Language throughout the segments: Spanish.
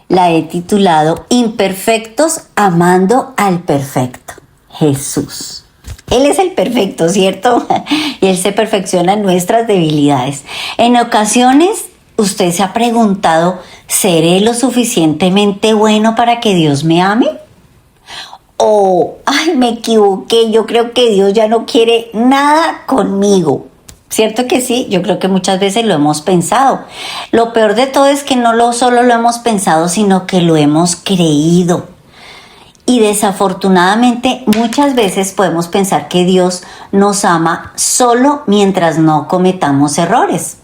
La he titulado Imperfectos amando al perfecto, Jesús. Él es el perfecto, ¿cierto? Y Él se perfecciona en nuestras debilidades. En ocasiones, usted se ha preguntado, ¿seré lo suficientemente bueno para que Dios me ame? O, ay, me equivoqué, yo creo que Dios ya no quiere nada conmigo. ¿Cierto que sí? Yo creo que muchas veces lo hemos pensado. Lo peor de todo es que solo lo hemos pensado, sino que lo hemos creído. Y desafortunadamente muchas veces podemos pensar que Dios nos ama solo mientras no cometamos errores.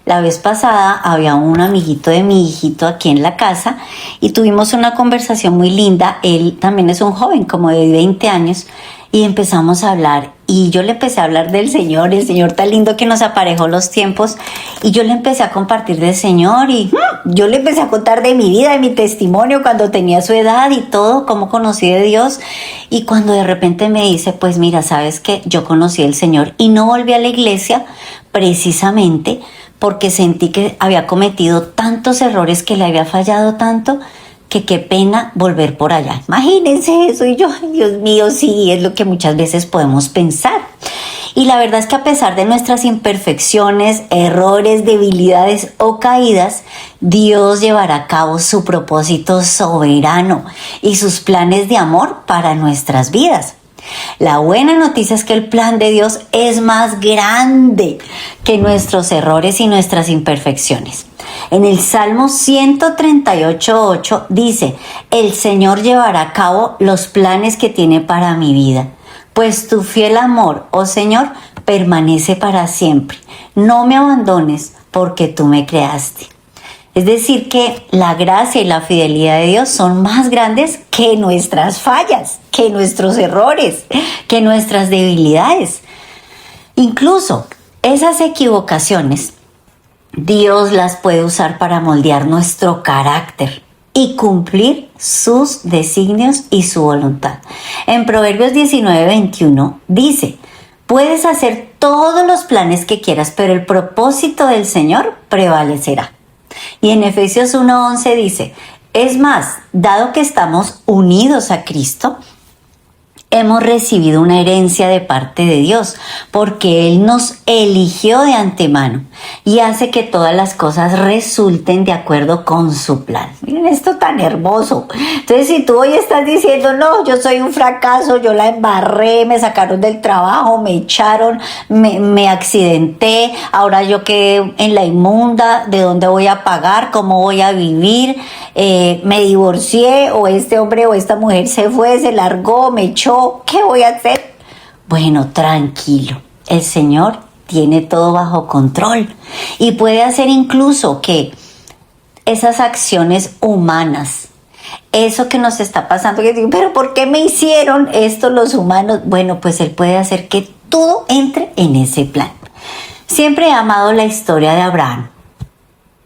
La vez pasada había un amiguito de mi hijito aquí en la casa y tuvimos una conversación muy linda. Él también es un joven como de 20 años y empezamos a hablar y yo le empecé a hablar del Señor, el Señor tan lindo que nos aparejó los tiempos, y yo le empecé a compartir del Señor y yo le empecé a contar de mi vida, de mi testimonio cuando tenía su edad y todo, cómo conocí de Dios. Y cuando de repente me dice, pues mira, ¿sabes qué? Yo conocí al Señor y no volví a la iglesia precisamente porque sentí que había cometido tantos errores, que le había fallado tanto, que qué pena volver por allá. Imagínense eso. Y yo, ay, Dios mío, sí, es lo que muchas veces podemos pensar. Y la verdad es que a pesar de nuestras imperfecciones, errores, debilidades o caídas, Dios llevará a cabo su propósito soberano y sus planes de amor para nuestras vidas. La buena noticia es que el plan de Dios es más grande que nuestros errores y nuestras imperfecciones. En el Salmo 138:8 dice, el Señor llevará a cabo los planes que tiene para mi vida, pues tu fiel amor, oh Señor, permanece para siempre. No me abandones porque tú me creaste. Es decir, que la gracia y la fidelidad de Dios son más grandes que nuestras fallas, que nuestros errores, que nuestras debilidades. Incluso esas equivocaciones, Dios las puede usar para moldear nuestro carácter y cumplir sus designios y su voluntad. En Proverbios 19:21 dice, puedes hacer todos los planes que quieras, pero el propósito del Señor prevalecerá. Y en Efesios 1:11 dice, es más, dado que estamos unidos a Cristo, hemos recibido una herencia de parte de Dios, porque Él nos eligió de antemano y hace que todas las cosas resulten de acuerdo con su plan. Miren esto tan hermoso. Entonces, si tú hoy estás diciendo, no, yo soy un fracaso, yo la embarré, me sacaron del trabajo, me echaron, me accidenté, ahora yo quedé en la inmunda, ¿de dónde voy a pagar? ¿Cómo voy a vivir? Me divorcié, o este hombre o esta mujer se fue, se largó, me echó, ¿qué voy a hacer? Bueno, tranquilo, el Señor tiene todo bajo control y puede hacer incluso que esas acciones humanas, eso que nos está pasando, que digo, pero ¿por qué me hicieron esto los humanos? Bueno, pues Él puede hacer que todo entre en ese plan. Siempre he amado la historia de Abraham.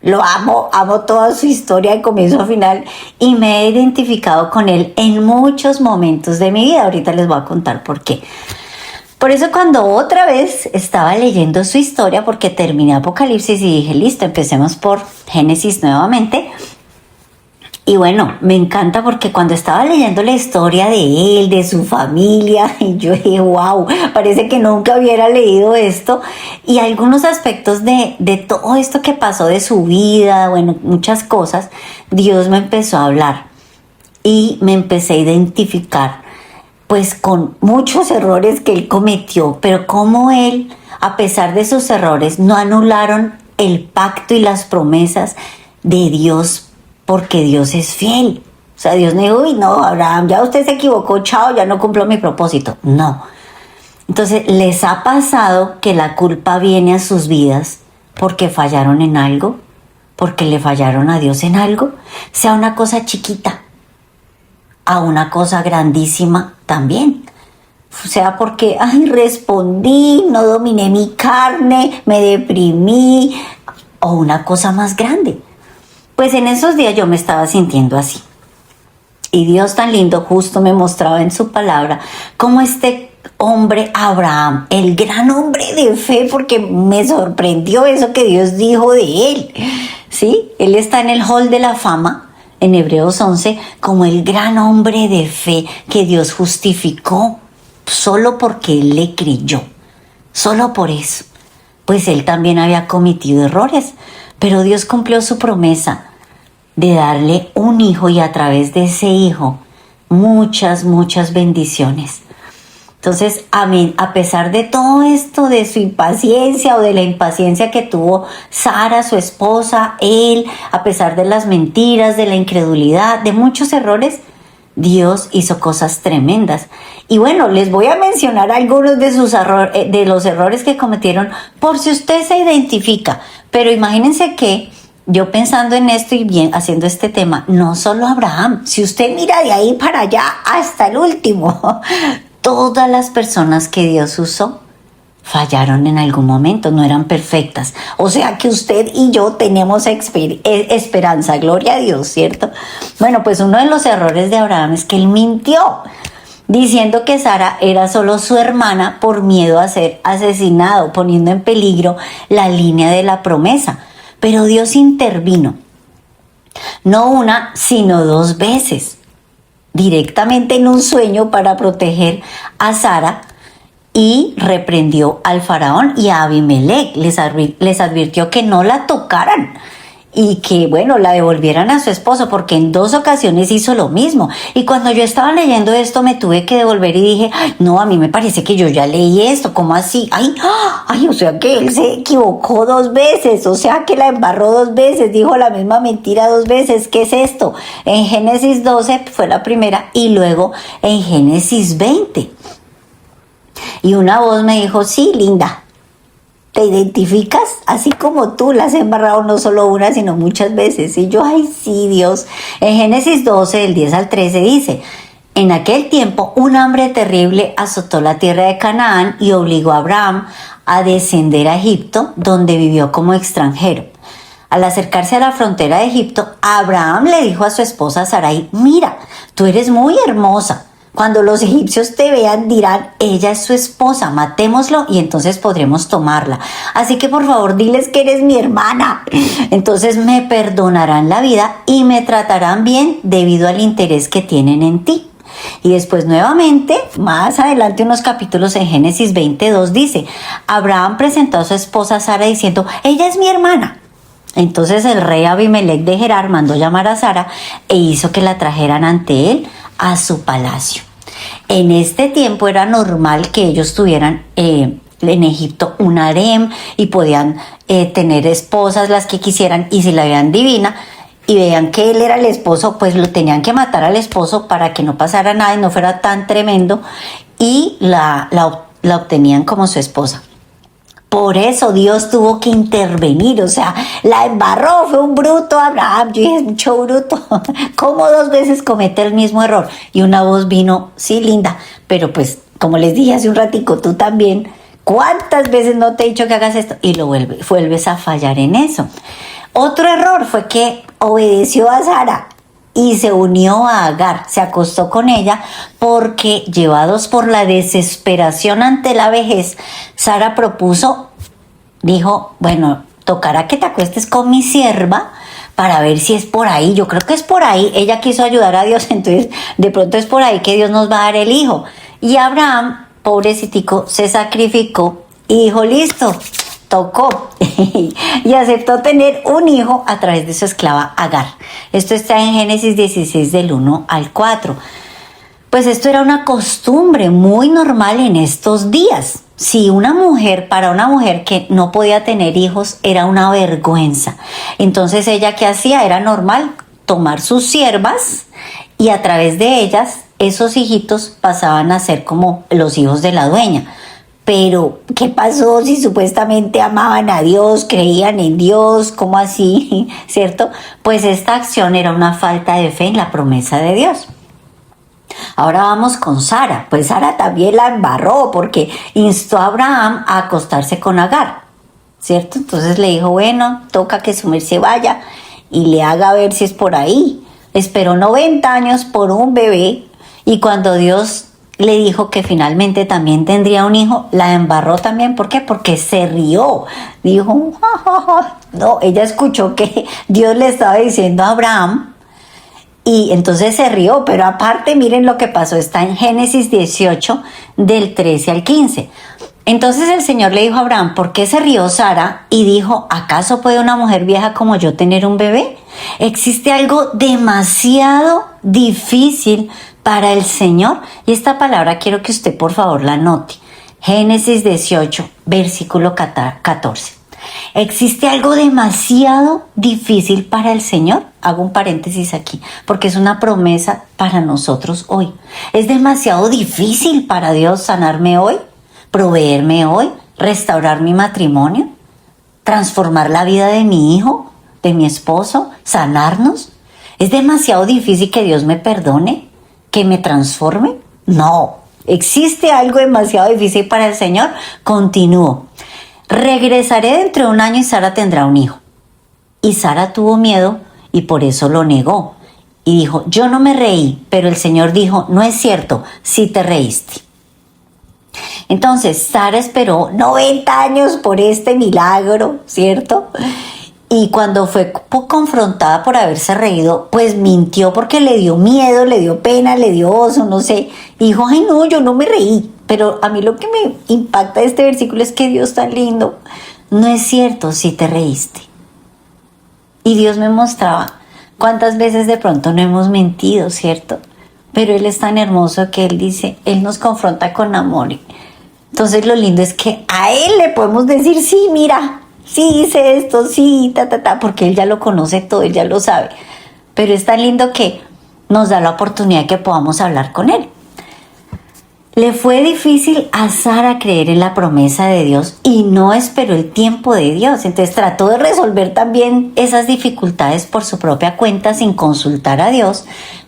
Lo amo toda su historia de comienzo a final y me he identificado con él en muchos momentos de mi vida. Ahorita les voy a contar por qué. Por eso cuando otra vez estaba leyendo su historia, porque terminé Apocalipsis y dije, listo, empecemos por Génesis nuevamente. Y bueno, me encanta porque cuando estaba leyendo la historia de él, de su familia, y yo dije, wow, parece que nunca hubiera leído esto. Y algunos aspectos de todo esto que pasó de su vida, bueno, muchas cosas, Dios me empezó a hablar y me empecé a identificar pues con muchos errores que él cometió, pero como él, a pesar de sus errores, no anularon el pacto y las promesas de Dios, porque Dios es fiel. O sea, Dios no dijo, uy, no, Abraham, ya usted se equivocó, chao, ya no cumplo mi propósito. No. Entonces, ¿les ha pasado que la culpa viene a sus vidas porque fallaron en algo? ¿Porque le fallaron a Dios en algo? Sea una cosa chiquita, a una cosa grandísima también. O sea, porque, ay, respondí, no dominé mi carne, me deprimí, o una cosa más grande. Pues en esos días yo me estaba sintiendo así. Y Dios tan lindo justo me mostraba en su palabra cómo este hombre Abraham, el gran hombre de fe, porque me sorprendió eso que Dios dijo de él. ¿Sí? Él está en el hall de la fama en Hebreos 11 como el gran hombre de fe que Dios justificó solo porque él le creyó, solo por eso. Pues él también había cometido errores, pero Dios cumplió su promesa de darle un hijo y a través de ese hijo muchas bendiciones. Entonces, amén, a pesar de todo esto, de su impaciencia o de la impaciencia que tuvo Sara, su esposa, él, a pesar de las mentiras, de la incredulidad, de muchos errores, Dios hizo cosas tremendas. Y bueno, les voy a mencionar algunos de los errores que cometieron por si usted se identifica. Pero imagínense que yo pensando en esto y bien haciendo este tema, no solo Abraham, si usted mira de ahí para allá hasta el último, todas las personas que Dios usó fallaron en algún momento, no eran perfectas. O sea que usted y yo tenemos esperanza, gloria a Dios, ¿cierto? Bueno, pues uno de los errores de Abraham es que él mintió, diciendo que Sara era solo su hermana por miedo a ser asesinado, poniendo en peligro la línea de la promesa. Pero Dios intervino, no una, sino 2 veces, directamente en un sueño para proteger a Sara, y reprendió al faraón y a Abimelech, les advirtió que no la tocaran y que, bueno, la devolvieran a su esposo, porque en 2 ocasiones hizo lo mismo. Y cuando yo estaba leyendo esto me tuve que devolver y dije, ay, no, a mí me parece que yo ya leí esto, ¿cómo así? Ay, o sea que él se equivocó 2 veces, o sea que la embarró 2 veces, dijo la misma mentira 2 veces. ¿Qué es esto? En Génesis 12 fue la primera y luego en Génesis 20. Y una voz me dijo, sí, linda, ¿te identificas? Así como tú la has embarrado no solo una, sino muchas veces. Y yo, ay, sí, Dios. En Génesis 12, del 10 al 13 dice, en aquel tiempo un hambre terrible azotó la tierra de Canaán y obligó a Abraham a descender a Egipto, donde vivió como extranjero. Al acercarse a la frontera de Egipto, Abraham le dijo a su esposa Sarai, mira, tú eres muy hermosa. Cuando los egipcios te vean dirán, ella es su esposa, matémoslo y entonces podremos tomarla. Así que por favor diles que eres mi hermana. Entonces me perdonarán la vida y me tratarán bien debido al interés que tienen en ti. Y después nuevamente, más adelante unos capítulos en Génesis 22 dice, Abraham presentó a su esposa Sara diciendo, ella es mi hermana. Entonces el rey Abimelech de Gerar mandó llamar a Sara e hizo que la trajeran ante él a su palacio. En este tiempo era normal que ellos tuvieran en Egipto un harem y podían tener esposas las que quisieran, y si la veían divina y veían que él era el esposo, pues lo tenían que matar al esposo para que no pasara nada y no fuera tan tremendo, y la obtenían como su esposa. Por eso Dios tuvo que intervenir, o sea, la embarró, fue un bruto Abraham. Yo dije, es mucho bruto. ¿Cómo 2 veces comete el mismo error? Y una voz vino, sí, linda, pero pues, como les dije hace un ratico, tú también, ¿cuántas veces no te he dicho que hagas esto? Y vuelves a fallar en eso. Otro error fue que obedeció a Sara y se unió a Agar, se acostó con ella porque, llevados por la desesperación ante la vejez, Sara dijo, bueno, tocará que te acuestes con mi sierva para ver si es por ahí. Yo creo que es por ahí. Ella quiso ayudar a Dios, entonces de pronto es por ahí que Dios nos va a dar el hijo. Y Abraham, pobrecitico, se sacrificó y dijo, listo, tocó, y aceptó tener un hijo a través de su esclava Agar. Esto está en Génesis 16 del 1 al 4. Pues esto era una costumbre muy normal en estos días. Si para una mujer que no podía tener hijos era una vergüenza. Entonces ella, ¿qué hacía? Era normal tomar sus siervas y a través de ellas esos hijitos pasaban a ser como los hijos de la dueña. Pero, ¿qué pasó si supuestamente amaban a Dios, creían en Dios? ¿Cómo así? ¿Cierto? Pues esta acción era una falta de fe en la promesa de Dios. Ahora vamos con Sara. Pues Sara también la embarró porque instó a Abraham a acostarse con Agar, ¿cierto? Entonces le dijo, bueno, toca que su merced vaya y le haga ver si es por ahí. Esperó 90 años por un bebé, y cuando Dios le dijo que finalmente también tendría un hijo, la embarró también. ¿Por qué? Porque se rió. Dijo, ja, ja, ja. No, ella escuchó que Dios le estaba diciendo a Abraham Y entonces se rió, pero aparte miren lo que pasó, está en Génesis 18 del 13 al 15. Entonces el Señor le dijo a Abraham, ¿por qué se rió Sara? Y dijo, ¿acaso puede una mujer vieja como yo tener un bebé? ¿Existe algo demasiado difícil para el Señor? Y esta palabra quiero que usted por favor la anote. Génesis 18, versículo 14. ¿Existe algo demasiado difícil para el Señor? Hago un paréntesis aquí, porque es una promesa para nosotros hoy. ¿Es demasiado difícil para Dios sanarme hoy? ¿Proveerme hoy? ¿Restaurar mi matrimonio? ¿Transformar la vida de mi hijo? ¿De mi esposo? ¿Sanarnos? ¿Es demasiado difícil que Dios me perdone? ¿Que me transforme? No. ¿Existe algo demasiado difícil para el Señor? Continúo. Regresaré dentro de un año y Sara tendrá un hijo. Y Sara tuvo miedo y por eso lo negó. Y dijo, yo no me reí, pero el Señor dijo, no es cierto, sí te reíste. Entonces Sara esperó 90 años por este milagro, ¿cierto? Y cuando fue confrontada por haberse reído, pues mintió porque le dio miedo, le dio pena, le dio oso, no sé. Y dijo, ay no, yo no me reí. Pero a mí lo que me impacta de este versículo es que Dios tan lindo. No es cierto, sí te reíste. Y Dios me mostraba cuántas veces de pronto no hemos mentido, ¿cierto? Pero Él es tan hermoso que Él dice, Él nos confronta con amor. Entonces lo lindo es que a Él le podemos decir, sí, mira, sí hice esto, sí, porque Él ya lo conoce todo, Él ya lo sabe. Pero es tan lindo que nos da la oportunidad que podamos hablar con Él. Le fue difícil a Sara creer en la promesa de Dios y no esperó el tiempo de Dios. Entonces trató de resolver también esas dificultades por su propia cuenta sin consultar a Dios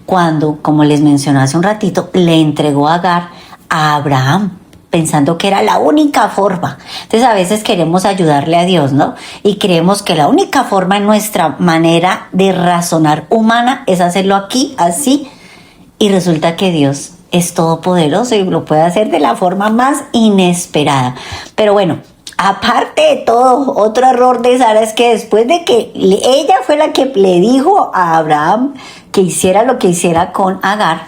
cuando, como les mencioné hace un ratito, le entregó a Agar a Abraham, pensando que era la única forma. Entonces a veces queremos ayudarle a Dios, ¿no? Y creemos que la única forma en nuestra manera de razonar humana es hacerlo aquí, así, y resulta que Dios es todopoderoso y lo puede hacer de la forma más inesperada. Pero bueno, aparte de todo, otro error de Sara es que después de que ella fue la que le dijo a Abraham que hiciera lo que hiciera con Agar,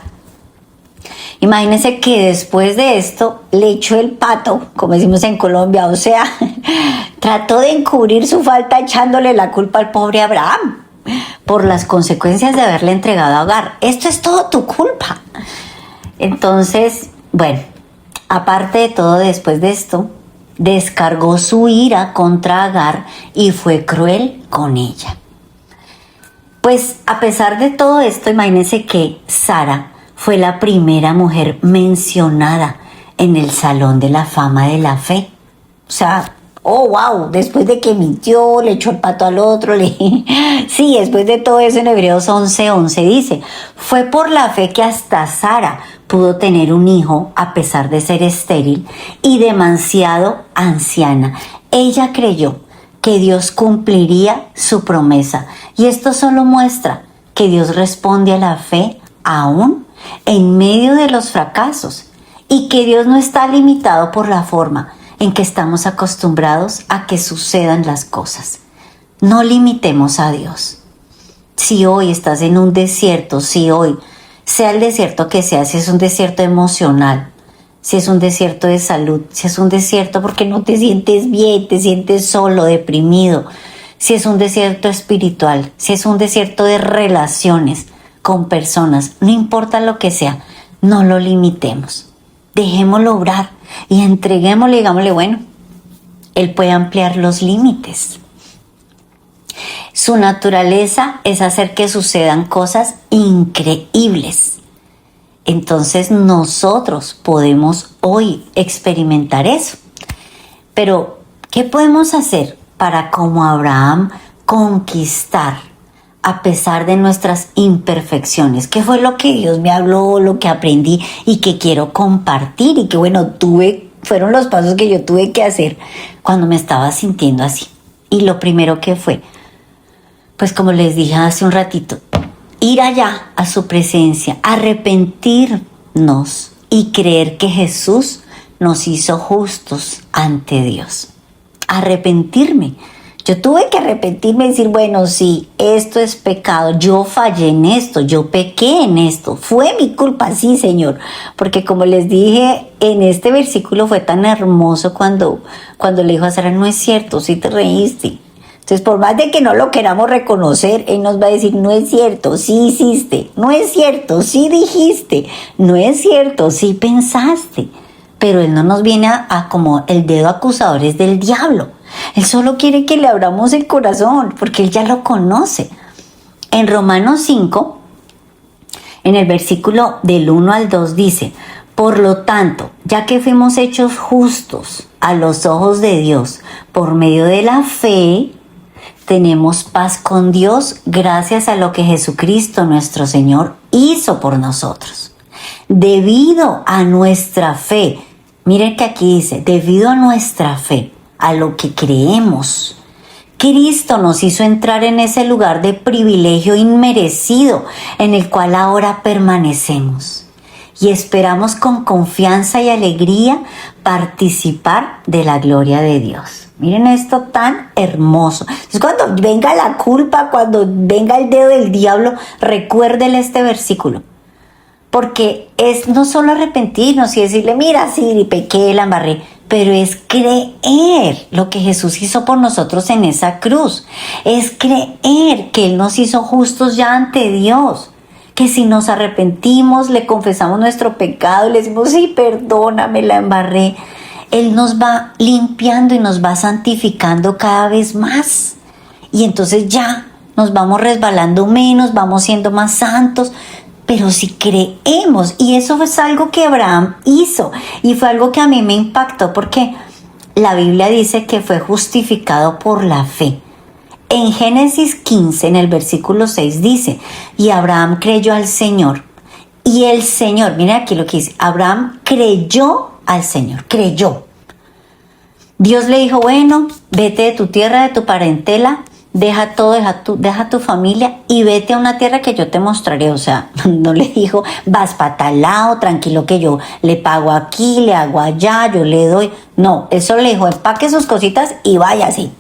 imagínense que después de esto le echó el pato, como decimos en Colombia, o sea, trató de encubrir su falta echándole la culpa al pobre Abraham por las consecuencias de haberle entregado a Agar. Esto es todo tu culpa. Entonces, bueno, aparte de todo, después de esto, descargó su ira contra Agar y fue cruel con ella. Pues a pesar de todo esto, imagínense que Sara fue la primera mujer mencionada en el Salón de la Fama de la Fe. O sea, oh wow, después de que mintió, le echó el pato al otro, sí, después de todo eso en Hebreos 11:11 dice, fue por la fe que hasta Sara pudo tener un hijo a pesar de ser estéril y demasiado anciana. Ella creyó que Dios cumpliría su promesa y esto solo muestra que Dios responde a la fe aún en medio de los fracasos y que Dios no está limitado por la forma en que estamos acostumbrados a que sucedan las cosas. No limitemos a Dios. Si hoy estás en un desierto, si hoy, sea el desierto que sea, si es un desierto emocional, si es un desierto de salud, si es un desierto porque no te sientes bien, te sientes solo, deprimido, si es un desierto espiritual, si es un desierto de relaciones con personas, no importa lo que sea, no lo limitemos. Dejémoslo obrar y entreguémosle, digámosle, bueno, Él puede ampliar los límites. Su naturaleza es hacer que sucedan cosas increíbles. Entonces nosotros podemos hoy experimentar eso. Pero, ¿qué podemos hacer para, como Abraham, conquistar a pesar de nuestras imperfecciones? ¿Qué fue lo que Dios me habló, lo que aprendí y que quiero compartir? Y que bueno, fueron los pasos que yo tuve que hacer cuando me estaba sintiendo así. Y lo primero que fue, pues como les dije hace un ratito, ir allá a su presencia, arrepentirnos y creer que Jesús nos hizo justos ante Dios. Arrepentirme. Yo tuve que arrepentirme y decir, bueno, sí, esto es pecado, yo fallé en esto, yo pequé en esto, fue mi culpa, sí, Señor. Porque como les dije, en este versículo fue tan hermoso cuando le dijo a Sara, no es cierto, sí te reíste. Entonces, por más de que no lo queramos reconocer, Él nos va a decir, no es cierto, sí hiciste, no es cierto, sí dijiste, no es cierto, sí pensaste. Pero Él no nos viene a como el dedo acusador es del diablo. Él solo quiere que le abramos el corazón, porque Él ya lo conoce. En Romanos 5, en el versículo del 1 al 2 dice, por lo tanto, ya que fuimos hechos justos a los ojos de Dios por medio de la fe, tenemos paz con Dios gracias a lo que Jesucristo nuestro Señor hizo por nosotros. Debido a nuestra fe, miren que aquí dice, debido a nuestra fe, a lo que creemos, Cristo nos hizo entrar en ese lugar de privilegio inmerecido en el cual ahora permanecemos. Y esperamos con confianza y alegría participar de la gloria de Dios. Miren esto tan hermoso. Entonces, cuando venga la culpa, cuando venga el dedo del diablo, recuérdele este versículo. Porque es no solo arrepentirnos y decirle, mira, sí, pequé, la embarré, pero es creer lo que Jesús hizo por nosotros en esa cruz. Es creer que Él nos hizo justos ya ante Dios. Que si nos arrepentimos, le confesamos nuestro pecado y le decimos, sí, perdóname, la embarré, Él nos va limpiando y nos va santificando cada vez más. Y entonces ya nos vamos resbalando menos, vamos siendo más santos. Pero si creemos, y eso es algo que Abraham hizo, y fue algo que a mí me impactó, porque la Biblia dice que fue justificado por la fe. En Génesis 15, en el versículo 6 dice, y Abraham creyó al Señor. Y el Señor, mira aquí lo que dice, Abraham creyó al Señor, creyó. Dios le dijo, bueno, vete de tu tierra, de tu parentela, deja todo, deja tu familia y vete a una tierra que yo te mostraré. O sea, no le dijo, vas para tal lado, tranquilo que yo le pago aquí, le hago allá, yo le doy. No, eso le dijo, empaque sus cositas y vaya así.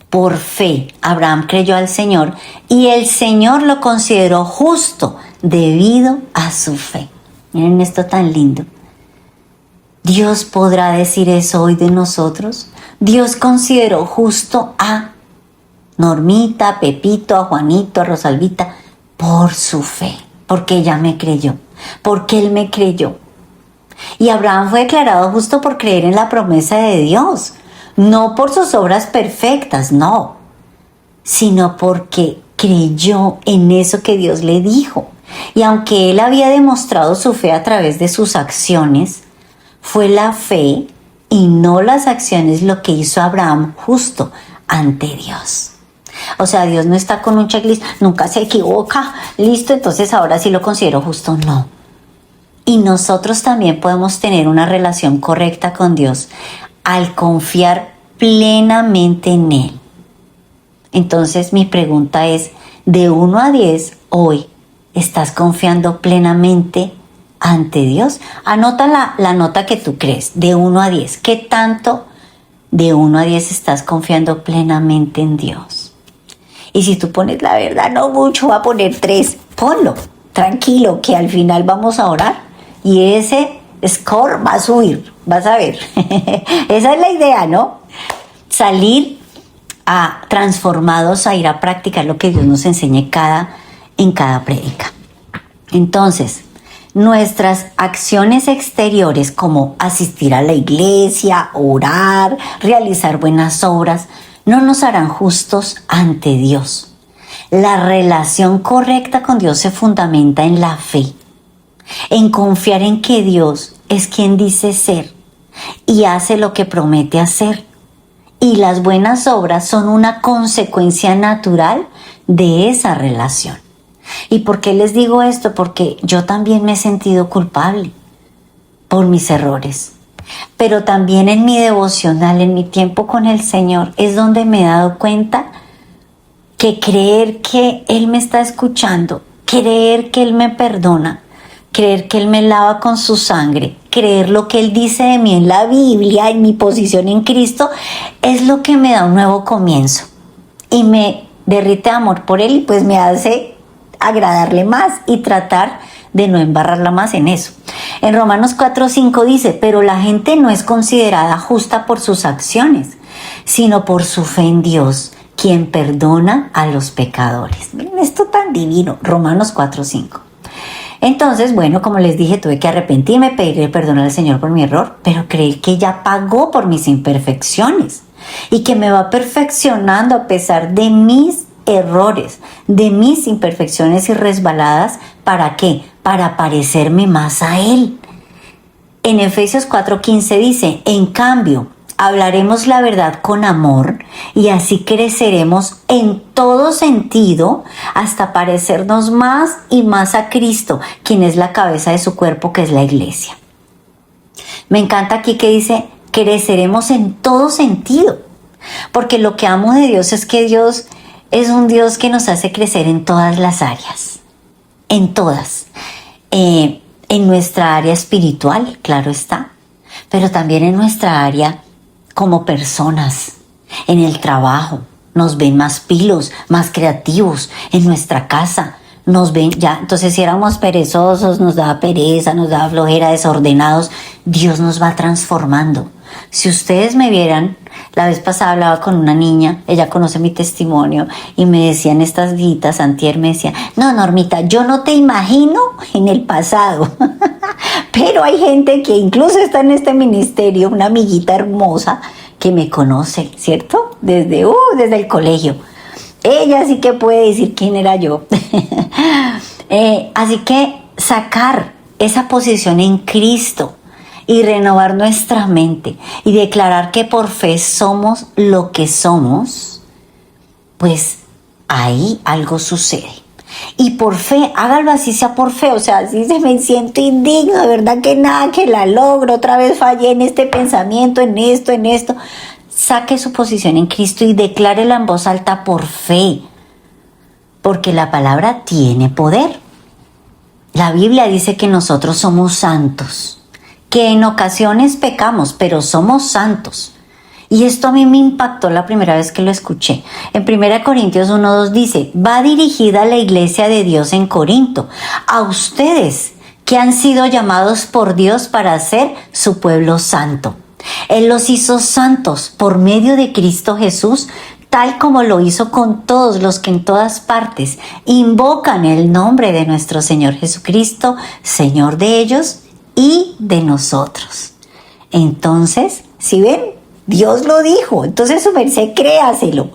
Por fe, Abraham creyó al Señor y el Señor lo consideró justo debido a su fe. Miren esto tan lindo. ¿Dios podrá decir eso hoy de nosotros? Dios consideró justo a Normita, a Pepito, a Juanito, a Rosalvita por su fe, porque ella me creyó, porque él me creyó. Y Abraham fue declarado justo por creer en la promesa de Dios. No por sus obras perfectas, no, sino porque creyó en eso que Dios le dijo. Y aunque él había demostrado su fe a través de sus acciones, fue la fe y no las acciones lo que hizo a Abraham justo ante Dios. O sea, Dios no está con un checklist, nunca se equivoca, listo, entonces ahora sí lo considero justo, no. Y nosotros también podemos tener una relación correcta con Dios al confiar plenamente en Él. Entonces mi pregunta es, de 1 a 10, hoy, ¿estás confiando plenamente ante Dios? Anota la nota que tú crees, de 1 a 10. ¿Qué tanto de 1 a 10 estás confiando plenamente en Dios? Y si tú pones la verdad, no mucho, va a poner 3, ponlo, tranquilo, que al final vamos a orar y ese score va a subir, vas a ver. Esa es la idea, ¿no? Salir transformados a ir a practicar lo que Dios nos enseñe en cada prédica. Entonces, nuestras acciones exteriores como asistir a la iglesia, orar, realizar buenas obras, no nos harán justos ante Dios. La relación correcta con Dios se fundamenta en la fe, en confiar en que Dios es quien dice ser y hace lo que promete hacer. Y las buenas obras son una consecuencia natural de esa relación. ¿Y por qué les digo esto? Porque yo también me he sentido culpable por mis errores. Pero también en mi devocional, en mi tiempo con el Señor, es donde me he dado cuenta que creer que Él me está escuchando, creer que Él me perdona, creer que Él me lava con su sangre, creer lo que Él dice de mí en la Biblia, en mi posición en Cristo, es lo que me da un nuevo comienzo. Y me derrite amor por Él y pues me hace agradarle más y tratar de no embarrarla más en eso. En Romanos 4:5 dice, pero la gente no es considerada justa por sus acciones, sino por su fe en Dios, quien perdona a los pecadores. Miren esto tan divino, Romanos 4:5. Entonces, bueno, como les dije, tuve que arrepentirme, pedirle perdón al Señor por mi error, pero creer que ya pagó por mis imperfecciones y que me va perfeccionando a pesar de mis errores, de mis imperfecciones y resbaladas. ¿Para qué? Para parecerme más a Él. En Efesios 4:15 dice, en cambio, hablaremos la verdad con amor y así creceremos en todo sentido hasta parecernos más y más a Cristo, quien es la cabeza de su cuerpo, que es la iglesia. Me encanta aquí que dice, creceremos en todo sentido, porque lo que amo de Dios es que Dios es un Dios que nos hace crecer en todas las áreas, en todas. En nuestra área espiritual, claro está, pero también en nuestra área como personas, en el trabajo, nos ven más pilos, más creativos, en nuestra casa, nos ven ya, entonces si éramos perezosos, nos daba pereza, nos daba flojera, desordenados, Dios nos va transformando. Si ustedes me vieran, la vez pasada hablaba con una niña, ella conoce mi testimonio y me decían estas días, antier me decía, no Normita, yo no te imagino en el pasado, pero hay gente que incluso está en este ministerio, una amiguita hermosa que me conoce, ¿cierto? Desde el colegio. Ella sí que puede decir quién era yo. Así que sacar esa posición en Cristo y renovar nuestra mente y declarar que por fe somos lo que somos, pues ahí algo sucede. Y por fe, hágalo así sea por fe, o sea, así se me siento indigno, de verdad que nada, que la logro, otra vez fallé en este pensamiento, en esto. Saque su posición en Cristo y declárela en voz alta por fe, porque la palabra tiene poder. La Biblia dice que nosotros somos santos, que en ocasiones pecamos, pero somos santos. Y esto a mí me impactó la primera vez que lo escuché. En 1 Corintios 1:2 dice, va dirigida a la iglesia de Dios en Corinto, a ustedes que han sido llamados por Dios para ser su pueblo santo. Él los hizo santos por medio de Cristo Jesús, tal como lo hizo con todos los que en todas partes invocan el nombre de nuestro Señor Jesucristo, Señor de ellos y de nosotros. Entonces, ¿sí ven? Dios lo dijo. Entonces, su merced, créaselo,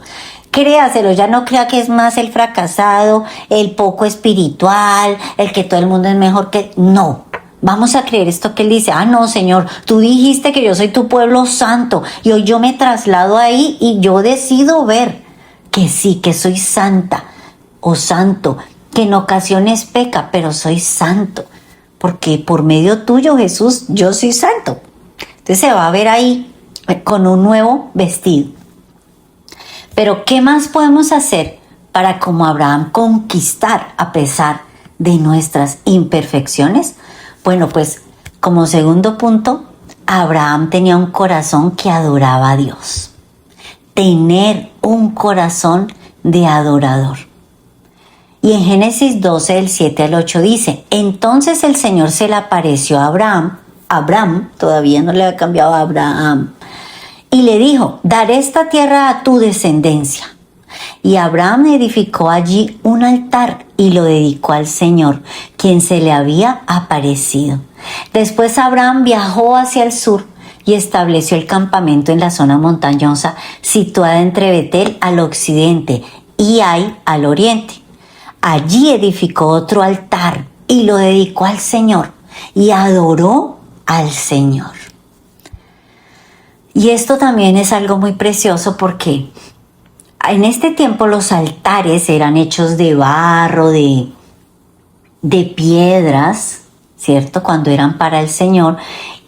ya no crea que es más el fracasado, el poco espiritual, el que todo el mundo es mejor que... No, vamos a creer esto que Él dice. No, Señor, tú dijiste que yo soy tu pueblo santo y hoy yo me traslado ahí y yo decido ver que sí, que soy santa o santo, que en ocasiones peca, pero soy santo. Porque por medio tuyo, Jesús, yo soy santo. Entonces se va a ver ahí con un nuevo vestido. Pero ¿qué más podemos hacer para, como Abraham, conquistar a pesar de nuestras imperfecciones? Bueno, pues como segundo punto, Abraham tenía un corazón que adoraba a Dios. Tener un corazón de adorador. Y en Génesis 12, del 7 al 8 dice, entonces el Señor se le apareció a Abraham, todavía no le había cambiado a Abraham, y le dijo, daré esta tierra a tu descendencia. Y Abraham edificó allí un altar y lo dedicó al Señor, quien se le había aparecido. Después Abraham viajó hacia el sur y estableció el campamento en la zona montañosa situada entre Betel al occidente y Ai al oriente. Allí edificó otro altar y lo dedicó al Señor y adoró al Señor. Y esto también es algo muy precioso porque en este tiempo los altares eran hechos de barro, de piedras, ¿cierto? Cuando eran para el Señor,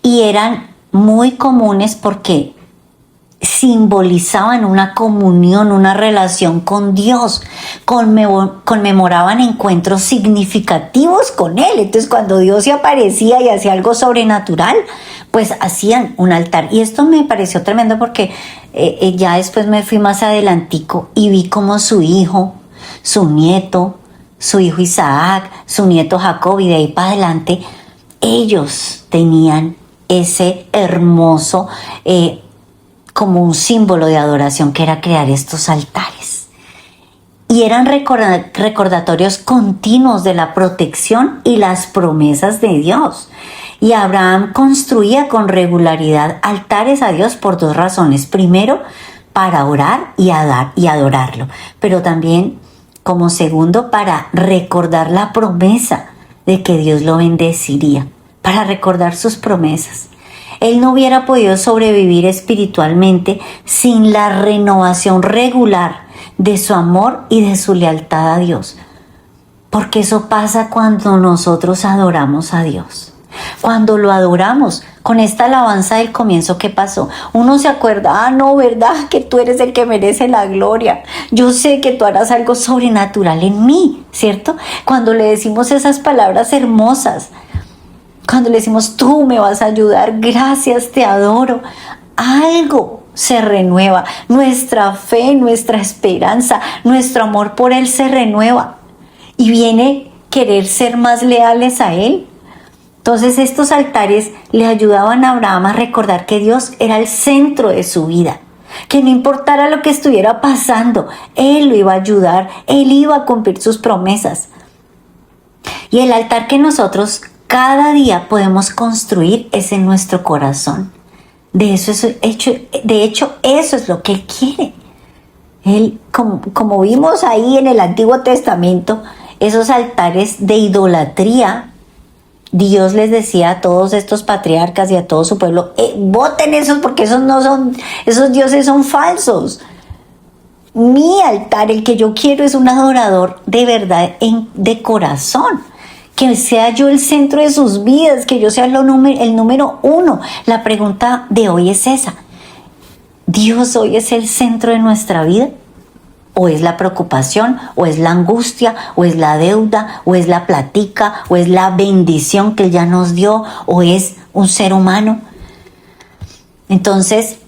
y eran muy comunes porque simbolizaban una comunión, una relación con Dios, conmemoraban encuentros significativos con Él. Entonces, cuando Dios se aparecía y hacía algo sobrenatural, pues hacían un altar. Y esto me pareció tremendo porque ya después me fui más adelantico y vi como su hijo, su nieto, su hijo Isaac, su nieto Jacob, y de ahí para adelante, ellos tenían ese hermoso como un símbolo de adoración que era crear estos altares. Y eran recordatorios continuos de la protección y las promesas de Dios. Y Abraham construía con regularidad altares a Dios por dos razones. Primero, para orar y adorarlo. Pero también, como segundo, para recordar la promesa de que Dios lo bendeciría. Para recordar sus promesas. Él no hubiera podido sobrevivir espiritualmente sin la renovación regular de su amor y de su lealtad a Dios. Porque eso pasa cuando nosotros adoramos a Dios. Cuando lo adoramos, con esta alabanza del comienzo, ¿qué pasó? Uno se acuerda, no, ¿verdad? Que tú eres el que merece la gloria. Yo sé que tú harás algo sobrenatural en mí, ¿cierto? Cuando le decimos esas palabras hermosas, cuando le decimos, tú me vas a ayudar, gracias, te adoro, algo se renueva. Nuestra fe, nuestra esperanza, nuestro amor por Él se renueva. Y viene querer ser más leales a Él. Entonces estos altares le ayudaban a Abraham a recordar que Dios era el centro de su vida. Que no importara lo que estuviera pasando, Él lo iba a ayudar, Él iba a cumplir sus promesas. Y el altar que nosotros cada día podemos construir es en nuestro corazón. De hecho, eso es lo que Él quiere. Él, como vimos ahí en el Antiguo Testamento, esos altares de idolatría, Dios les decía a todos estos patriarcas y a todo su pueblo, boten esos porque esos dioses son falsos. Mi altar, el que yo quiero, es un adorador de verdad, de corazón. Que sea yo el centro de sus vidas, que yo sea el número uno. La pregunta de hoy es esa. ¿Dios hoy es el centro de nuestra vida? ¿O es la preocupación? ¿O es la angustia? ¿O es la deuda? ¿O es la platica? ¿O es la bendición que Él ya nos dio? ¿O es un ser humano? Entonces,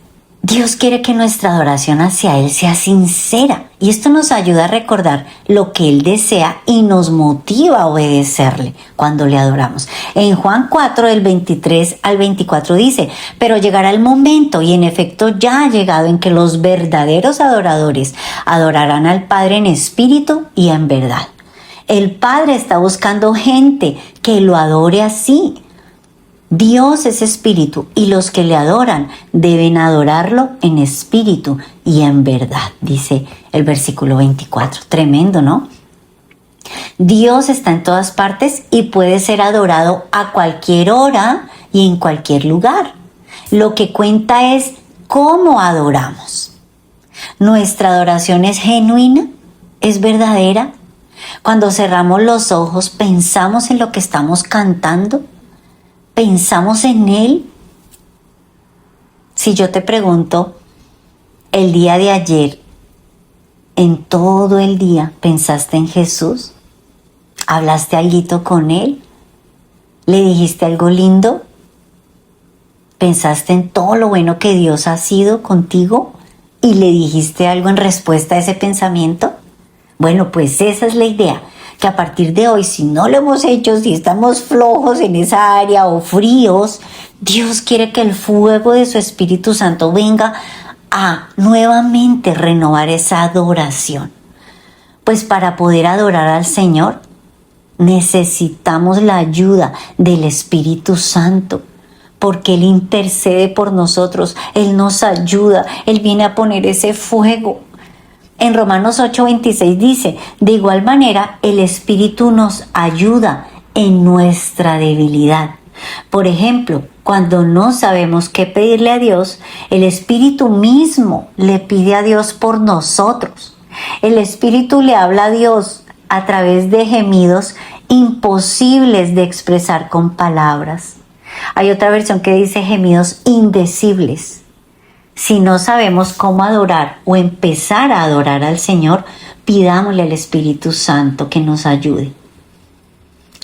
Dios quiere que nuestra adoración hacia Él sea sincera. Y esto nos ayuda a recordar lo que Él desea y nos motiva a obedecerle cuando le adoramos. En Juan 4, del 23 al 24 dice, pero llegará el momento, y en efecto ya ha llegado, en que los verdaderos adoradores adorarán al Padre en espíritu y en verdad. El Padre está buscando gente que lo adore así. Dios es espíritu y los que le adoran deben adorarlo en espíritu y en verdad, dice el versículo 24. Tremendo, ¿no? Dios está en todas partes y puede ser adorado a cualquier hora y en cualquier lugar. Lo que cuenta es cómo adoramos. Nuestra adoración es genuina, es verdadera. Cuando cerramos los ojos, pensamos en lo que estamos cantando. ¿Pensamos en Él? Si yo te pregunto, el día de ayer, en todo el día, ¿pensaste en Jesús? ¿Hablaste algo con Él? ¿Le dijiste algo lindo? ¿Pensaste en todo lo bueno que Dios ha sido contigo? ¿Y le dijiste algo en respuesta a ese pensamiento? Bueno, pues esa es la idea. Que a partir de hoy, si no lo hemos hecho, si estamos flojos en esa área o fríos, Dios quiere que el fuego de su Espíritu Santo venga a nuevamente renovar esa adoración. Pues para poder adorar al Señor, necesitamos la ayuda del Espíritu Santo, porque Él intercede por nosotros, Él nos ayuda, Él viene a poner ese fuego. En Romanos 8:26 dice, de igual manera el Espíritu nos ayuda en nuestra debilidad. Por ejemplo, cuando no sabemos qué pedirle a Dios, el Espíritu mismo le pide a Dios por nosotros. El Espíritu le habla a Dios a través de gemidos imposibles de expresar con palabras. Hay otra versión que dice gemidos indecibles. Si no sabemos cómo adorar o empezar a adorar al Señor, pidámosle al Espíritu Santo que nos ayude.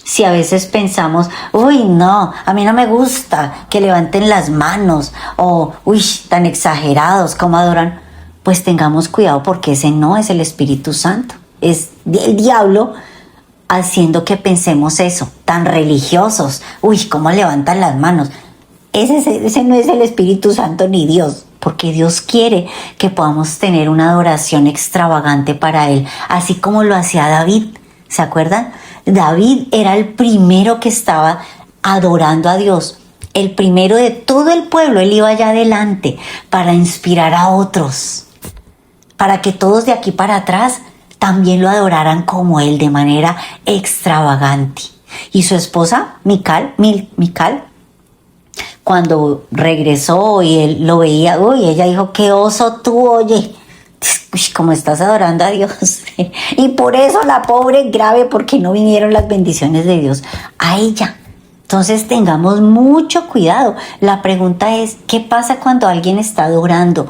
Si a veces pensamos, uy, no, a mí no me gusta que levanten las manos, o uy, tan exagerados como adoran, pues tengamos cuidado porque ese no es el Espíritu Santo. Es el diablo haciendo que pensemos eso, tan religiosos, uy, cómo levantan las manos. Ese no es el Espíritu Santo ni Dios, porque Dios quiere que podamos tener una adoración extravagante para Él, así como lo hacía David. ¿Se acuerdan? David era el primero que estaba adorando a Dios, el primero de todo el pueblo. Él iba allá adelante para inspirar a otros, para que todos de aquí para atrás también lo adoraran como él, de manera extravagante. Y su esposa, Mical, cuando regresó y él lo veía, uy, ella dijo, qué oso tú, oye, como estás adorando a Dios. Y por eso la pobre grave, porque no vinieron las bendiciones de Dios a ella. Entonces tengamos mucho cuidado. La pregunta es, ¿qué pasa cuando alguien está adorando?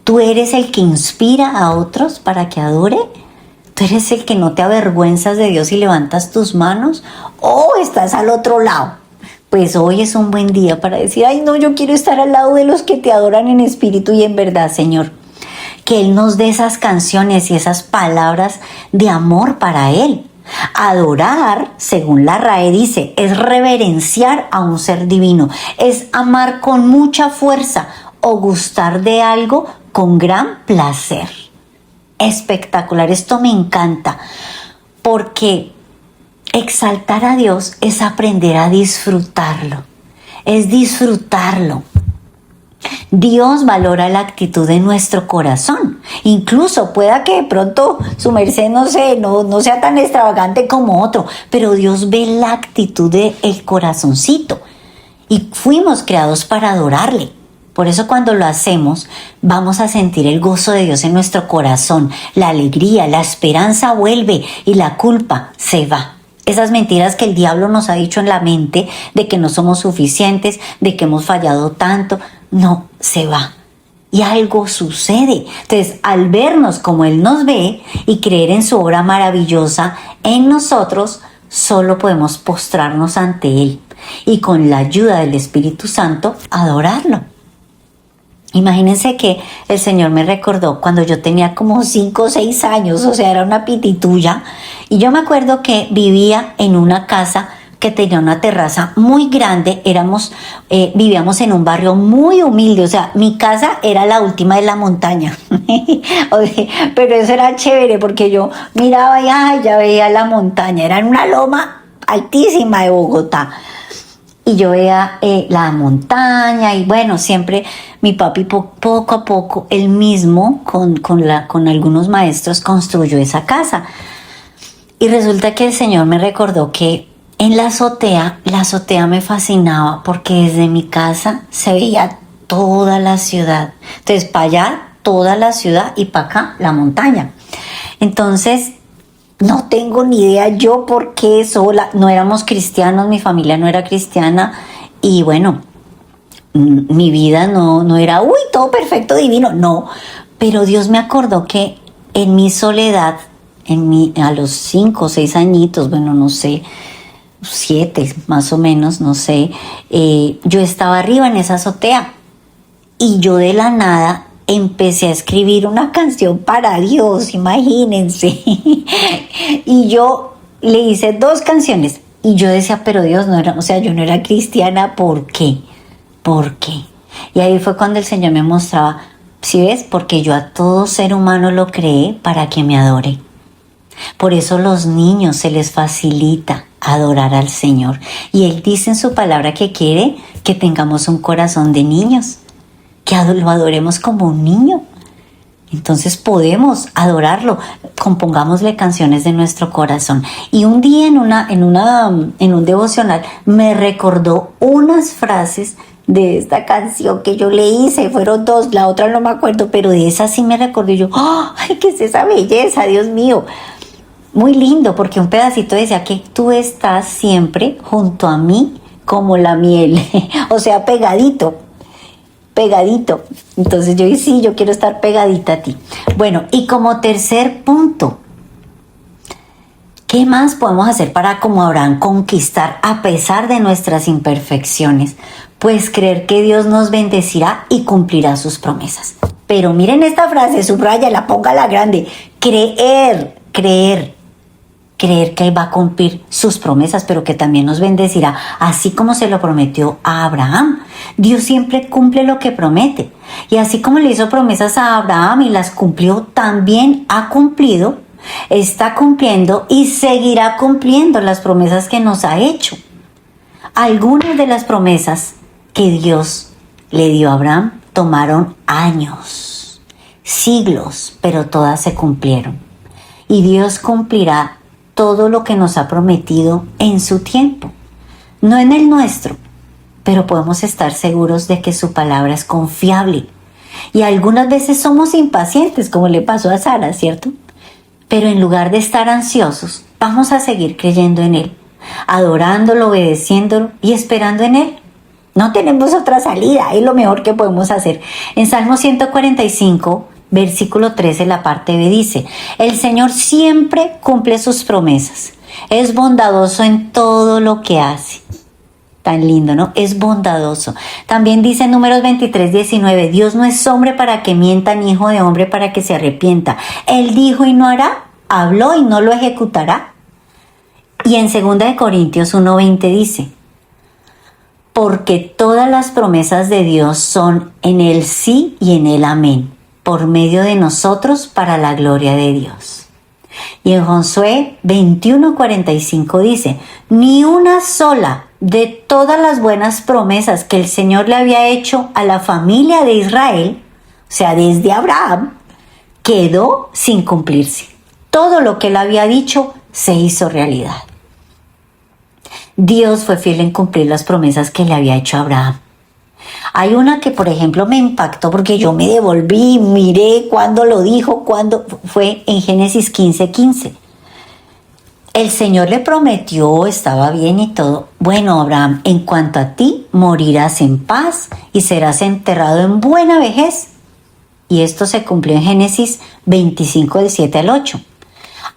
¿Tú eres el que inspira a otros para que adore? ¿Tú eres el que no te avergüenzas de Dios y levantas tus manos? ¿O estás al otro lado? Pues hoy es un buen día para decir, ay no, yo quiero estar al lado de los que te adoran en espíritu y en verdad, Señor. Que Él nos dé esas canciones y esas palabras de amor para Él. Adorar, según la RAE dice, es reverenciar a un ser divino, es amar con mucha fuerza o gustar de algo con gran placer. Espectacular, esto me encanta, porque exaltar a Dios es aprender a disfrutarlo, es disfrutarlo. Dios valora la actitud de nuestro corazón. Incluso pueda que de pronto su merced no sea tan extravagante como otro, pero Dios ve la actitud del corazoncito. Y fuimos creados para adorarle. Por eso cuando lo hacemos, vamos a sentir el gozo de Dios en nuestro corazón. La alegría, la esperanza vuelve y la culpa se va. Esas mentiras que el diablo nos ha dicho en la mente de que no somos suficientes, de que hemos fallado tanto, no, se va. Y algo sucede. Entonces, al vernos como Él nos ve y creer en su obra maravillosa en nosotros, solo podemos postrarnos ante Él y con la ayuda del Espíritu Santo adorarlo. Imagínense que el Señor me recordó cuando yo tenía como 5 o 6 años, o sea, era una pitituya, y yo me acuerdo que vivía en una casa que tenía una terraza muy grande. Vivíamos en un barrio muy humilde, o sea, mi casa era la última de la montaña. Pero eso era chévere porque yo miraba y ya veía la montaña, era en una loma altísima de Bogotá. Y yo veía la montaña y bueno, siempre mi papi poco a poco, él mismo con algunos maestros construyó esa casa. Y resulta que el Señor me recordó que en la azotea me fascinaba porque desde mi casa se veía toda la ciudad. Entonces para allá toda la ciudad y para acá la montaña. Entonces no tengo ni idea yo por qué sola, no éramos cristianos, mi familia no era cristiana y bueno, mi vida no era, todo perfecto, divino, no. Pero Dios me acordó que en mi soledad, a los 5 o 6 añitos, bueno, no sé, 7 más o menos, no sé, yo estaba arriba en esa azotea y yo de la nada empecé a escribir una canción para Dios, imagínense. Y yo le hice 2 canciones y yo decía, pero Dios, yo no era cristiana, ¿por qué? ¿Por qué? Y ahí fue cuando el Señor me mostraba, ¿sí ves? Porque yo a todo ser humano lo creé para que me adore. Por eso los niños se les facilita adorar al Señor. Y Él dice en su palabra que quiere que tengamos un corazón de niños, que lo adoremos como un niño. Entonces podemos adorarlo, compongámosle canciones de nuestro corazón. Y un día en un devocional me recordó unas frases de esta canción que yo le hice, fueron 2, la otra no me acuerdo, pero de esa sí me recordó y yo, ¡ay, qué es esa belleza, Dios mío! Muy lindo, porque un pedacito decía que tú estás siempre junto a mí como la miel, o sea, pegadito. pegadito. Entonces yo dije, sí, yo quiero estar pegadita a ti. Bueno, y como tercer punto, ¿qué más podemos hacer para, como Abraham, conquistar a pesar de nuestras imperfecciones? Pues creer que Dios nos bendecirá y cumplirá sus promesas. Pero miren esta frase, subráyala, póngala grande. Creer que Él va a cumplir sus promesas, pero que también nos bendecirá, así como se lo prometió a Abraham. Dios siempre cumple lo que promete. Y así como le hizo promesas a Abraham y las cumplió, también ha cumplido, está cumpliendo y seguirá cumpliendo las promesas que nos ha hecho. Algunas de las promesas que Dios le dio a Abraham tomaron años, siglos, pero todas se cumplieron. Y Dios cumplirá todo lo que nos ha prometido en su tiempo, no en el nuestro, pero podemos estar seguros de que su palabra es confiable. Y algunas veces somos impacientes, como le pasó a Sara, ¿cierto? Pero en lugar de estar ansiosos, vamos a seguir creyendo en Él, adorándolo, obedeciéndolo y esperando en Él. No tenemos otra salida, es lo mejor que podemos hacer. En Salmo 145, versículo 13, la parte B dice: el Señor siempre cumple sus promesas, es bondadoso en todo lo que hace. Tan lindo, ¿no? Es bondadoso. También dice en Números 23, 19, Dios no es hombre para que mienta, ni hijo de hombre para que se arrepienta. Él dijo y no hará, habló y no lo ejecutará. Y en 2 Corintios 1:20 dice: porque todas las promesas de Dios son en el sí y en el amén, por medio de nosotros para la gloria de Dios. Y en Josué 21:45 dice: ni una sola de todas las buenas promesas que el Señor le había hecho a la familia de Israel, o sea, desde Abraham, quedó sin cumplirse. Todo lo que él había dicho se hizo realidad. Dios fue fiel en cumplir las promesas que le había hecho a Abraham. Hay una que, por ejemplo, me impactó porque yo me devolví, miré cuándo lo dijo, cuándo fue en Génesis 15:15. El Señor le prometió, estaba bien y todo. Bueno, Abraham, en cuanto a ti, morirás en paz y serás enterrado en buena vejez. Y esto se cumplió en Génesis 25, del 7 al 8.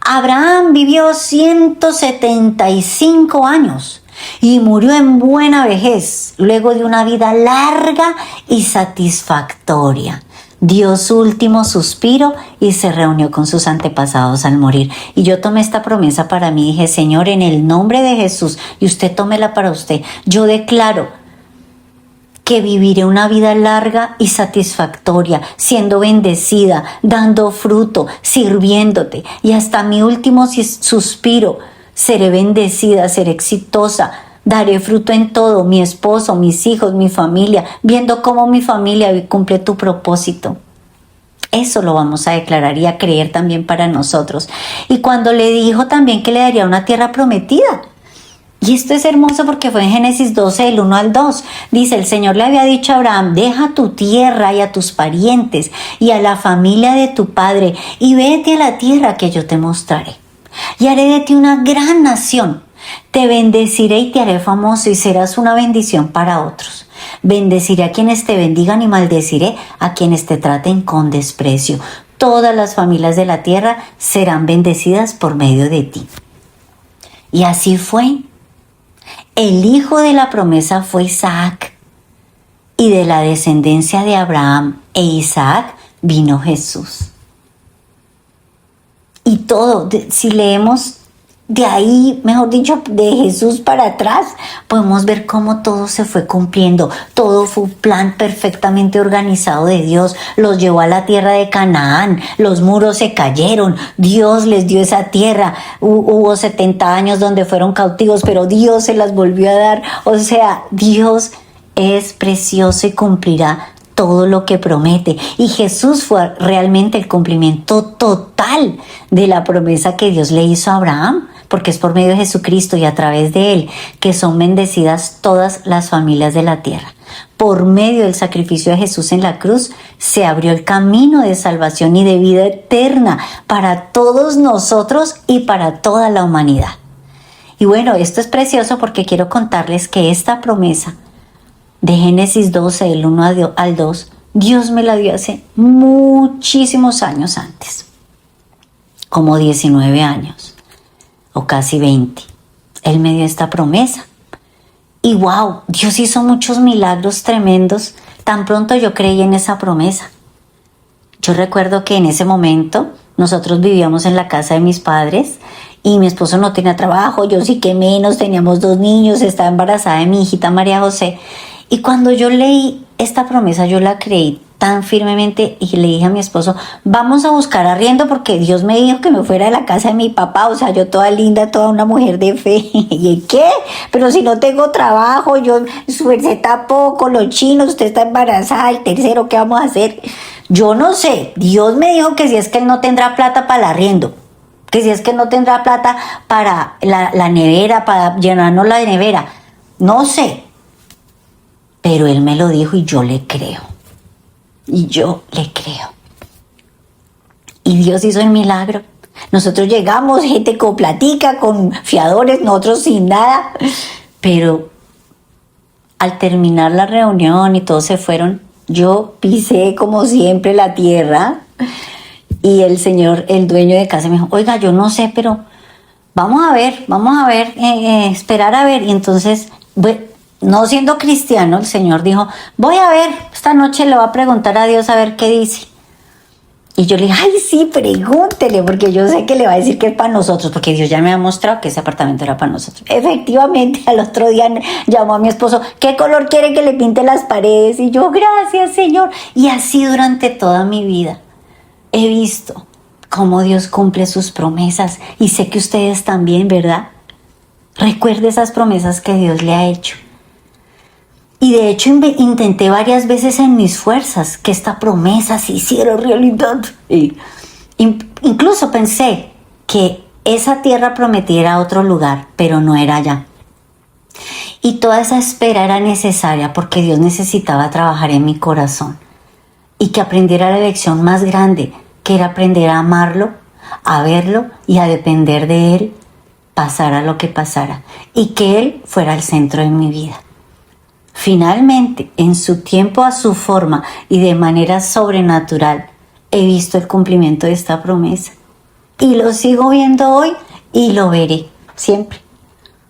Abraham vivió 175 años y murió en buena vejez, luego de una vida larga y satisfactoria. Dio su último suspiro y se reunió con sus antepasados al morir. Y yo tomé esta promesa para mí, dije: Señor, en el nombre de Jesús, y usted tómela para usted, yo declaro que viviré una vida larga y satisfactoria, siendo bendecida, dando fruto, sirviéndote, y hasta mi último suspiro seré bendecida, seré exitosa, daré fruto en todo, mi esposo, mis hijos, mi familia, viendo cómo mi familia cumple tu propósito. Eso lo vamos a declarar y a creer también para nosotros. Y cuando le dijo también que le daría una tierra prometida, y esto es hermoso porque fue en Génesis 12, del 1 al 2. Dice: el Señor le había dicho a Abraham: deja tu tierra y a tus parientes y a la familia de tu padre y vete a la tierra que yo te mostraré. Y haré de ti una gran nación. Te bendeciré y te haré famoso y serás una bendición para otros. Bendeciré a quienes te bendigan y maldeciré a quienes te traten con desprecio. Todas las familias de la tierra serán bendecidas por medio de ti. Y así fue. El hijo de la promesa fue Isaac, y de la descendencia de Abraham e Isaac vino Jesús. Y todo, si leemos de ahí, mejor dicho, de Jesús para atrás, podemos ver cómo todo se fue cumpliendo. Todo fue un plan perfectamente organizado de Dios. Los llevó a la tierra de Canaán, los muros se cayeron, Dios les dio esa tierra. Hubo 70 años donde fueron cautivos, pero Dios se las volvió a dar. O sea, Dios es precioso y cumplirá todo lo que promete. Y Jesús fue realmente el cumplimiento total de la promesa que Dios le hizo a Abraham, porque es por medio de Jesucristo y a través de Él que son bendecidas todas las familias de la tierra. Por medio del sacrificio de Jesús en la cruz se abrió el camino de salvación y de vida eterna para todos nosotros y para toda la humanidad. Y bueno, esto es precioso porque quiero contarles que esta promesa de Génesis 12, del 1 al 2, Dios me la dio hace muchísimos años antes, como 19 años o casi 20. Él me dio esta promesa. Y wow, Dios hizo muchos milagros tremendos. Tan pronto yo creí en esa promesa. Yo recuerdo que en ese momento nosotros vivíamos en la casa de mis padres y mi esposo no tenía trabajo, yo sí que menos, teníamos 2 niños, estaba embarazada de mi hijita María José. Y cuando yo leí esta promesa, yo la creí tan firmemente y le dije a mi esposo, vamos a buscar arriendo porque Dios me dijo que me fuera de la casa de mi papá, o sea, yo toda linda, toda una mujer de fe. ¿Y qué? Pero si no tengo trabajo, yo se tapó con los chinos, usted está embarazada, el tercero, ¿qué vamos a hacer? Yo no sé, Dios me dijo que si es que él no tendrá plata para el arriendo, que si es que no tendrá plata para la nevera, para llenarnos la nevera, no sé. Pero él me lo dijo y yo le creo. Y yo le creo. Y Dios hizo el milagro. Nosotros llegamos, gente con platica, con fiadores, nosotros sin nada. Pero al terminar la reunión y todos se fueron, yo pisé como siempre la tierra. Y el señor, el dueño de casa me dijo, oiga, yo no sé, pero vamos a ver, esperar a ver. Y entonces, no siendo cristiano, el Señor dijo, voy a ver, esta noche le voy a preguntar a Dios a ver qué dice. Y yo le dije, ay, sí, pregúntele, porque yo sé que le va a decir que es para nosotros, porque Dios ya me ha mostrado que ese apartamento era para nosotros. Efectivamente, al otro día llamó a mi esposo, ¿qué color quiere que le pinte las paredes? Y yo, gracias, Señor. Y así durante toda mi vida he visto cómo Dios cumple sus promesas. Y sé que ustedes también, ¿verdad? Recuerde esas promesas que Dios le ha hecho. Y de hecho intenté varias veces en mis fuerzas que esta promesa se hiciera realidad. Incluso pensé que esa tierra prometida era otro lugar, pero no era allá. Y toda esa espera era necesaria porque Dios necesitaba trabajar en mi corazón. Y que aprendiera la lección más grande, que era aprender a amarlo, a verlo y a depender de Él, pasara lo que pasara. Y que Él fuera el centro de mi vida. Finalmente, en su tiempo, a su forma y de manera sobrenatural, he visto el cumplimiento de esta promesa. Y lo sigo viendo hoy y lo veré siempre.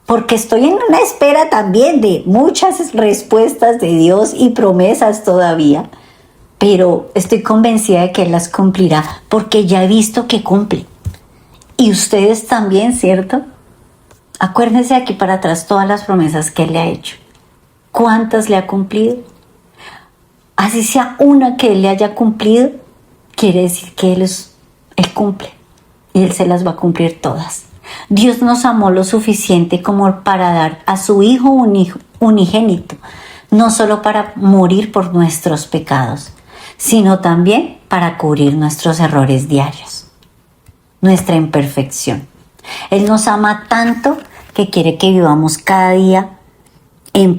Porque estoy en una espera también de muchas respuestas de Dios y promesas todavía. Pero estoy convencida de que Él las cumplirá porque ya he visto que cumple. Y ustedes también, ¿cierto? Acuérdense aquí para atrás todas las promesas que Él le ha hecho. ¿Cuántas le ha cumplido? Así sea una que Él le haya cumplido, quiere decir que Él cumple y Él se las va a cumplir todas. Dios nos amó lo suficiente como para dar a su Hijo unigénito, no solo para morir por nuestros pecados, sino también para cubrir nuestros errores diarios, nuestra imperfección. Él nos ama tanto que quiere que vivamos cada día